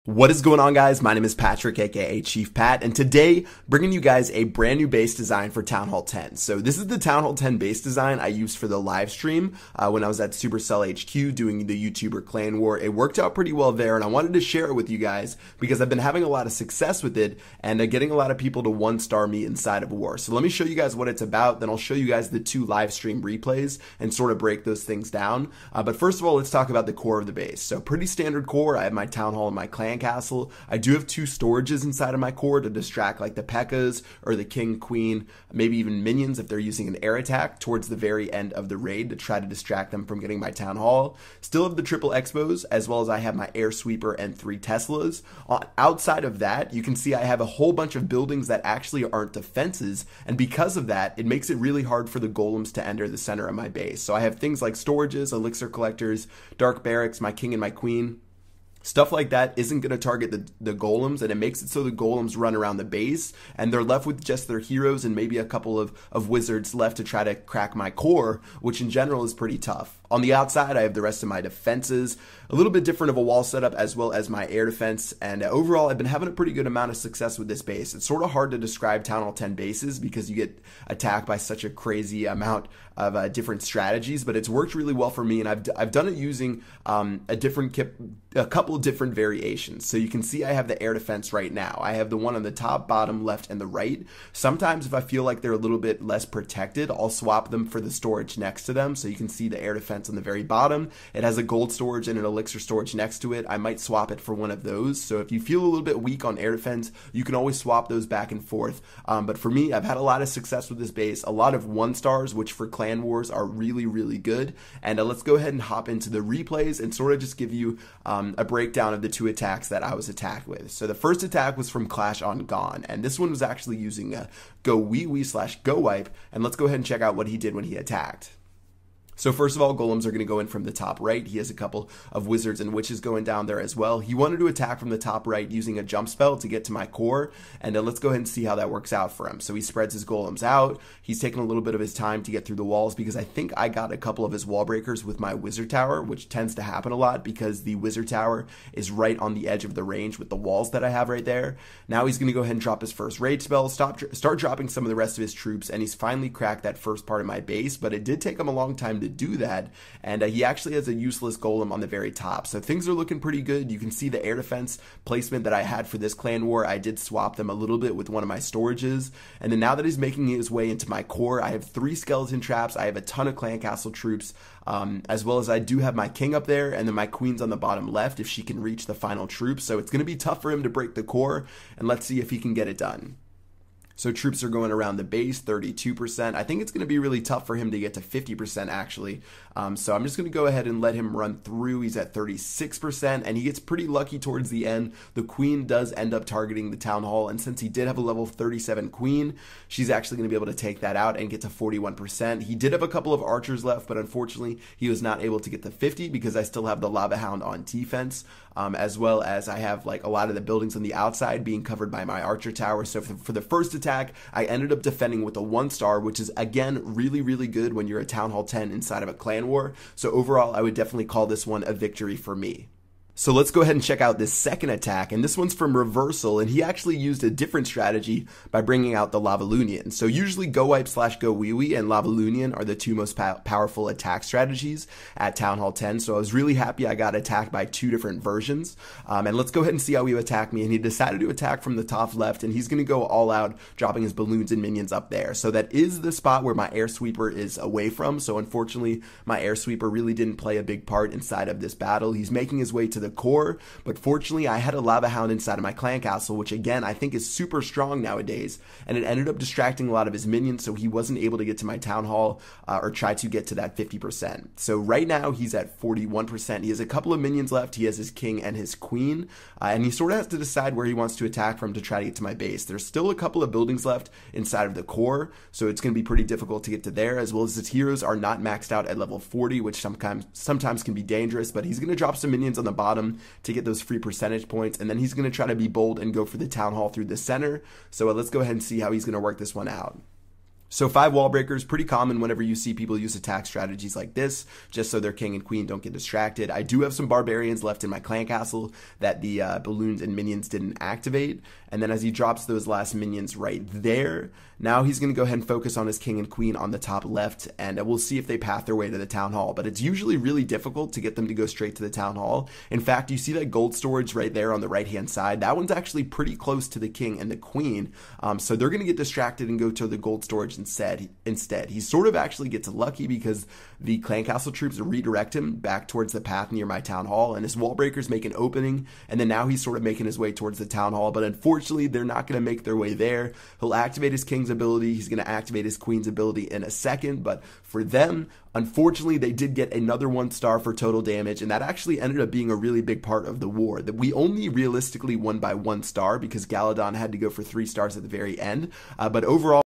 What is going on, guys? My name is Patrick, aka Chief Pat, and today bringing you guys a brand new base design for Town Hall 10. So this is the Town Hall 10 base design I used for the live stream when I was at Supercell HQ doing the YouTuber Clan War. It worked out pretty well there, and I wanted to share it with you guys because I've been having a lot of success with it and getting a lot of people to one-star me inside of War. So let me show you guys what it's about, then I'll show you guys the two live stream replays and sort of break those things down. But first of all, let's talk about the core of the base. So pretty standard core. I have my Town Hall and my Clan Castle. I do have two storages inside of my core to distract like the P.E.K.K.A.s or the King, Queen, maybe even minions if they're using an air attack towards the very end of the raid to try to distract them from getting my Town Hall. Still have the triple Expos, as well as I have my Air Sweeper and 3 Teslas. Outside of that, you can see I have a whole bunch of buildings that actually aren't defenses, and because of that, it makes it really hard for the golems to enter the center of my base. So I have things like storages, elixir collectors, dark barracks, my King and my Queen. Stuff like that isn't going to target the golems, and it makes it so the golems run around the base, and they're left with just their heroes and maybe a couple of wizards left to try to crack my core, which in general is pretty tough. On the outside, I have the rest of my defenses, a little bit different of a wall setup, as well as my air defense, and overall, I've been having a pretty good amount of success with this base. It's sort of hard to describe Town Hall 10 bases because you get attacked by such a crazy amount of different strategies, but it's worked really well for me, and I've done it using a couple of different variations. So you can see I have the air defense right now. I have the one on the top, bottom, left, and the right. Sometimes if I feel like they're a little bit less protected, I'll swap them for the storage next to them. So you can see the air defense on the very bottom. It has a gold storage and an elixir storage next to it. I might swap it for one of those. So if you feel a little bit weak on air defense, you can always swap those back and forth. But for me, I've had a lot of success with this base, a lot of 1-stars, which for Clan Wars are really, really good. And let's go ahead and hop into the replays and sort of just give you a breakdown of the two attacks that I was attacked with. So the first attack was from Clash on Gone, and this one was actually using a Go Wee Wee / Go Wipe, and let's go ahead and check out what he did when he attacked. So first of all, golems are going to go in from the top right. He has a couple of wizards and witches going down there as well. He wanted to attack from the top right using a jump spell to get to my core, and let's go ahead and see how that works out for him. So he spreads his golems out. He's taking a little bit of his time to get through the walls because I think I got a couple of his wall breakers with my wizard tower, which tends to happen a lot because the wizard tower is right on the edge of the range with the walls that I have right there. Now he's going to go ahead and drop his first rage spell, start dropping some of the rest of his troops, and he's finally cracked that first part of my base, but it did take him a long time to do that. And he actually has a useless golem on the very top. So things are looking pretty good. You can see the air defense placement that I had for this clan war. I did swap them a little bit with one of my storages. And then now that he's making his way into my core, I have 3 skeleton traps. I have a ton of clan castle troops, as well as I do have my king up there, and then my queen's on the bottom left if she can reach the final troops. So it's going to be tough for him to break the core, and let's see if he can get it done. So troops are going around the base, 32%. I think it's going to be really tough for him to get to 50% actually. So I'm just going to go ahead and let him run through. He's at 36%, and he gets pretty lucky towards the end. The queen does end up targeting the town hall, and since he did have a level 37 queen, she's actually going to be able to take that out and get to 41%. He did have a couple of archers left, but unfortunately, he was not able to get to 50 because I still have the lava hound on defense, as well as I have like a lot of the buildings on the outside being covered by my archer tower. So for the first attack, I ended up defending with a 1-star, which is again really, really good when you're a Town Hall 10 inside of a clan war. So overall, I would definitely call this one a victory for me. So let's go ahead and check out this second attack, and this one's from Reversal, and he actually used a different strategy by bringing out the Lavalunian. So usually Go Wipe / Go Wee Wee and Lavalunian are the two most powerful attack strategies at Town Hall 10, so I was really happy I got attacked by 2 different versions. And let's go ahead and see how he attacked me, and he decided to attack from the top left, and he's going to go all out, dropping his balloons and minions up there. So that is the spot where my Air Sweeper is away from, so unfortunately my Air Sweeper really didn't play a big part inside of this battle. He's making his way to the core, but fortunately I had a lava hound inside of my clan castle, which again I think is super strong nowadays, and it ended up distracting a lot of his minions, so he wasn't able to get to my town hall or try to get to that 50%. So right now he's at 41%. He has a couple of minions left. He has his king and his queen, and he sort of has to decide where he wants to attack from to try to get to my base. There's still a couple of buildings left inside of the core, so it's going to be pretty difficult to get to there, as well as his heroes are not maxed out at level 40, which sometimes can be dangerous, but he's going to drop some minions on the bottom to get those free percentage points, and then he's going to try to be bold and go for the town hall through the center. So let's go ahead and see how he's going to work this one out. So 5 wall breakers, pretty common whenever you see people use attack strategies like this, just so their king and queen don't get distracted. I do have some barbarians left in my clan castle that the balloons and minions didn't activate. And then as he drops those last minions right there, now he's going to go ahead and focus on his king and queen on the top left, and we'll see if they path their way to the town hall. But it's usually really difficult to get them to go straight to the town hall. In fact, you see that gold storage right there on the right-hand side? That one's actually pretty close to the king and the queen. So they're going to get distracted and go to the gold storage instead. He sort of actually gets lucky because the clan castle troops redirect him back towards the path near my town hall, and his wall breakers make an opening, and then now he's sort of making his way towards the town hall. But unfortunately, they're not going to make their way there. He'll activate his king's ability. He's going to activate his queen's ability in a second, but for them, unfortunately, they did get another 1 star for total damage, and that actually ended up being a really big part of the war. That we only realistically won by 1 star because Galadon had to go for 3 stars at the very end, but overall,